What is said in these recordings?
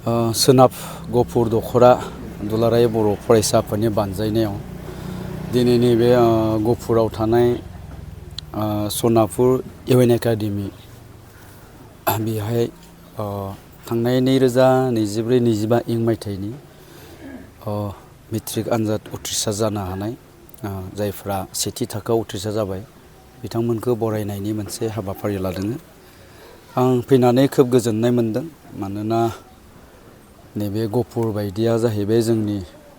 सोनाब गफुर दख'रा दुलाराय बर' फरायसा आफादनि बानजायनायाव दिनैनि बे गफुराव थानाय सनापुर इउ एन एकाडेमि बेहाय थांनाय 2024-25 इं मायथाइनि मेट्रिक आनजाद उथ्रिसार जानो हानाय जायफ्रा सेथि थाखोआव उथ्रिसार जाबाय बिथांमोनखौ बरायनायनि मोनसे हाबाफारि लादों। आं फैनानै खोब गोजोननाय मोनदों, मानोना नैबे गफुर बायदिया जाहैबाय जोंनि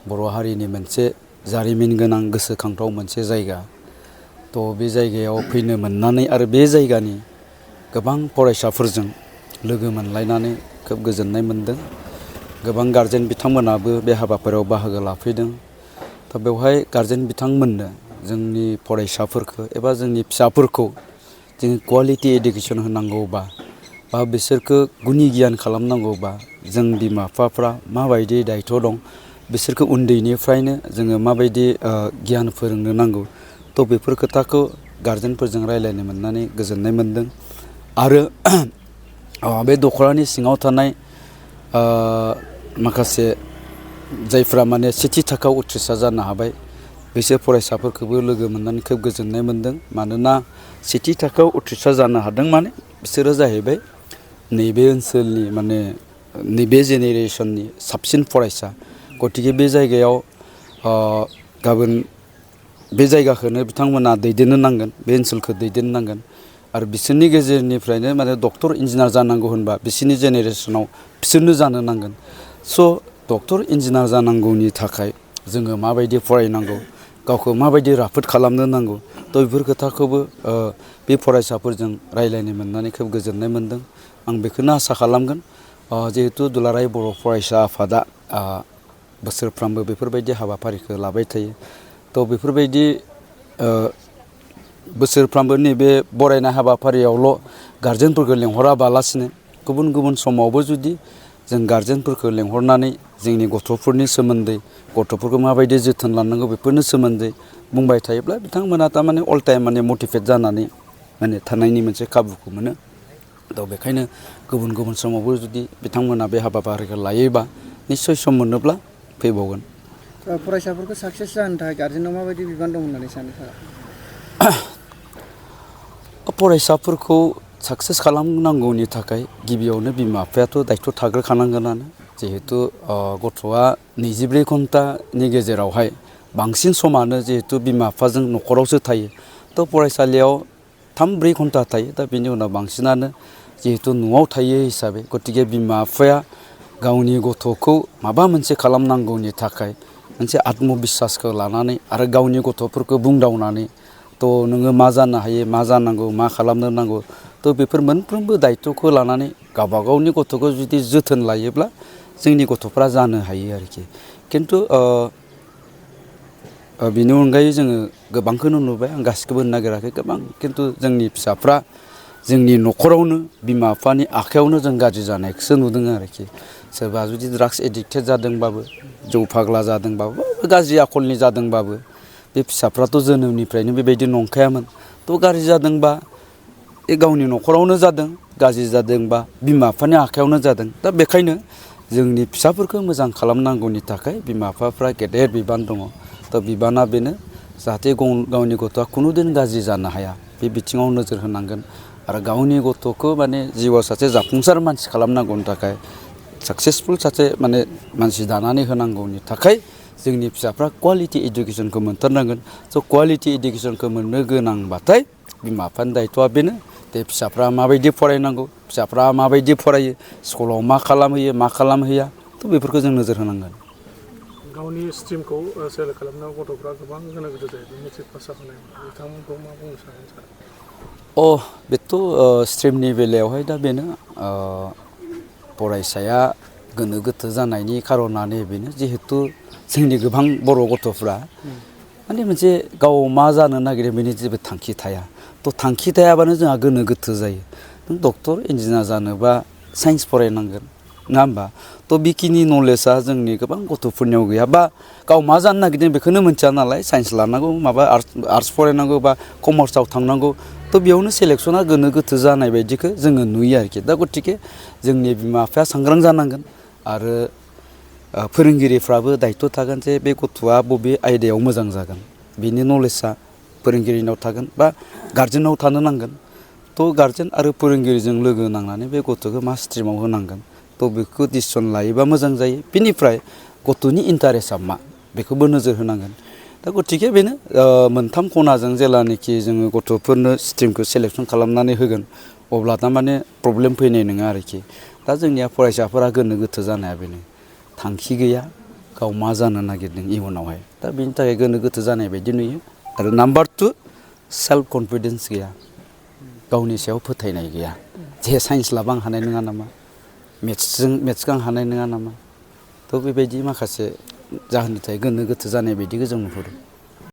बर' हारिनि मोनसे जारिमिन गोनां गोसोखांथाव मोनसे जायगा। बे जायगायाव फैनो मोननानै आरो बे जायगानि गोबां फरायसाफोरजों लोगो मोनलायनानै खोब गोजोननाय मोनदों। गोबां गारजेन बिथांमोनाबो बे हाबाफारियाव बाहागो लाफैदों। बेवहाय गारजेन बिथांमोननो जोंनि फरायसाफोरखौ एबा जोंनि फिसाफोरखौ जों क्वालिटि इडुकेसन होनांगौबा बा बिसोरखौ गुनि गियान खालामनांगौबा जों बिमा बिफाफ्रा माबायदि दायथ' दं, बिसोरखौ उन्दैनिफ्रायनो जोङो माबायदि गियान फोरोंनो नांगौ। बेफोर खोथाखौ गारजेनफोरजों रायज्लायनो मोननानै गोजोननाय मोनदों। आरो बे दख'रानि सिङाव थानाय माखासे जायफ्रा माने सेथि थाखोआव उथ्रिसार जानो हाबाय बिसोर फरायसाफोरखौबो लोगो मोननानै खोब गोजोननाय मोनदों। मानोना सेथि थाखोआव उथ्रिसार जानो हादों माने बिसोरो जाहैबाय नैबे ओनसोलनि माने नैबे जेनेरेसननि साबसिन फरायसा। गतिके बे जायगायाव गाबोन बे जायगाखौनो बिथांमोना दैदेननो नांगोन, बे ओनसोलखौ दैदेननो नांगोन। आरो बिसोरनि गेजेरनिफ्रायनो माने डक्टर इन्जिनियार जानांगौ होनबा बिसोरनि जेनेरेसनाव बिसोरनो जानो नांगोन। डक्टर इन्जिनियार जानांगौनि थाखाय जोङो माबायदि फरायनांगौ, गावखौ माबायदि राफोद खालामनो नांगौ, बेफोर खोथाखौबो बे फरायसाफोरजों रायज्लायनो मोननानै खोब गोजोननाय मोनदों। आं बेखौनो आसा खालामगोन, जिहेतु दुलाराय बर' फरायसा आफादा बोसोरफ्रोमबो बेफोरबायदि हाबाफारिखौ लाबाय थायो। बेफोरबायदि बोसोरफ्रोमबो नैबे बरायनाय हाबाफारियावल' गारजेनफोरखौ लेंहराबालासिनो गुबुन गुबुन समावबो जुदि जों गारजेनफोरखौ लेंहरनानै जोंनि गथ'फोरनि सोमोन्दै, गथ'फोरखौ माबायदि जोथोन लानांगौ बेफोरनि सोमोन्दै बुंबाय थायोब्ला बिथांमोना थारमाने अल टाइम माने मटिभेट जानानै माने थानायनि मोनसे खाबुखौ मोनो। बेखायनो गुबुन गुबुन समावबो जुदि बिथांमोना बे हाबाफारिखौ लायोबा निस्सय सम मोनोब्ला फैबावगोन। फरायसाफोरखौ साक्सेस जानो थाखाय गारजेनाव माबायदि बिबान दं होननानै सानो सारा? फरायसाफोरखौ साक्सेस खालामनांगौनि थाखाय गिबियावनो बिमा बिफायाथ' दायथ' थाग्रोखानांगोनानो। जिहेतु गथ'आ 24 घन्टानि गेजेरावहाय बांसिन समानो जिहेतु बिमा बिफाजों न'खरावसो थायो। फरायसालियाव 3-4 घन्टा थायो। बेनि उनाव बांसिनानो जिहेतु न'आव थायो हिसाबै, गतिके बिमा बिफाया गावनि गथ'खौ माबा मोनसे खालामनांगौनि थाखाय मोनसे आत्मबिस्वासखौ लानानै आरो गावनि गथ'फोरखौ बुंदावनानै नोङो मा जानो हायो, मा जानांगौ, मा खालामनो नांगौ, बेफोर मोनफ्रोमबो दायथ'खौ लानानै गावबा गावनि गथ'खौ जुदि जोथोन लायोब्ला जोंनि गथ'फ्रा जानो हायो आरोखि। खिन्थु बेनि अनगायै जोङो गोबांखौनो नुबाय, आं गासिखौबो होननो नागिराखै, गोबां खिन्थु जोंनि फिसाफ्रा जोंनि न'खरावनो बिमा बिफानि आखायावनो जों गाज्रि जानायखौसो नुदों आरोखि। सोरबा जुदि ड्राग्स एडिक्टेड जादोंबाबो, जौ फाग्ला जादोंबाबो, गाज्रि आखलनि जादोंबाबो बे फिसाफ्राथ' जोनोमनिफ्रायनो बेबायदि नंखायामोन। गाज्रि जादोंबा बे गावनि न'खरावनो जादों, गाज्रि जादोंबा बिमा बिफानि आखायावनो जादों। बेखायनो जोंनि फिसाफोरखौ मोजां खालामनांगौनि थाखाय बिमा बिफाफ्रा गेदेर बिबान दङ। बिबाना बेनो जाहाथे गावनि गथ'आ खुनुदिन गाज्रि जानो हाया, बे बिथिङाव नोजोर होनांगोन। आरो गावनि गथ'खौ माने जिउआव सासे जाफुंसार मानसि खालामनांगौनि थाखाय, साक्सेसफुल सासे माने मानसि दानानै होनांगौनि थाखाय जोंनि फिसाफ्रा क्वालिटि इडुकेसनखौ मोनथारनांगोन। क्वालिटि इडुकेसनखौ मोननो गोनांबाथाय बिमा बिफानि दायथ'आ बेनो दे फिसाफ्रा माबायदि फरायनांगौ, फिसाफ्रा माबायदि फरायो, स्कुलाव मा खालामहैयो मा खालामहैया, बेफोरखौ जों नोजोर होनांगोन। गावनि स्ट्रिमखौ सेलेक्ट खालामनायाव गथ'फ्रा गोबां गोनो गोथो जायो। मेट्रिक पास जाखांनाय बिथांमोनखौ मा बुंनो सानो सार? बेथ' स्ट्रिमनि बेलायावहाय दा बेनो फरायसाया गोनो गोथो जानायनि खार'नानो बेनो, जिहेथु जोंनि गोबां बर' गथ'फ्रा माने मोनसे गाव मा जानो नागिरो बेनि जेबो थांखि थाया। थांखि थायाबानो जोंहा गोनो गोथो जायो। नों डक्टर इन्जिनियार जानोबा साइन्स फरायनांगोन, नङा होमबा? बेखिनि नलेजआ जोंनि गोबां गथ'फोरनियाव गैया, बा गाव मा जानो नागिरदों बेखौनो मिथिया नालाय साइन्स लानांगौ, माबा आर्ट्स फरायनांगौ बा कमार्सआव थांनांगौ, बेयावनो सेलेक्सना गोनो गोथो जानाय बायदिखौ जोङो नुयो आरोखि। गतिके जोंनि बिमा बिफाया सांग्रां जानांगोन आरो फोरोंगिरिफ्राबो दायथ' थागोन जे बे गथ'आ बबे आयदायाव मोजां जागोन बिनि नलेजआ फोरोंगिरिनाव थागोन बा गार्जेनाव थानो नांगोन थ' गार्जेन आरो फोरोंगिरिजों लोगो नांनानै बे गथ'खौ मा स्ट्रिमाव होनांगोन थ' बेखौ डिसिसन लायोबा मोजां जायो बिनिफ्राय गथ'नि इन्टारेस्टआ मा बेखौबो नोजोर होनांगोन दा गथिखे बेनो मोनथाम खनाजों जेलानोखि जोङो गथ'फोरनो स्ट्रिमखौ सेलेकसन खालामनानै होगोन अब्ला थारमाने प्रब्लेम फैनाय नङा आरोखि दा जोंनिया फरायसाफोरा गोनो गोथो जानाया बेनो थांखि गैया गाव मा जानो नागिरदों इयुनावहाय दा बेनि थाखाय गोनो गोथो जानाय बायदि नुयो आरो नाम्बार 2 सेल्फ कनफिडेन्स गैया गावनि सायाव फोथायनाय गैया जे साइन्स लाबा आं हानाय नङा नामा मेथ्सखौ आं हानाय नङा नामा थ' बेबायदि माखासे जाहोननि थाखाय गोनो गोथो जानाय बायदिखौ जों नुहुरो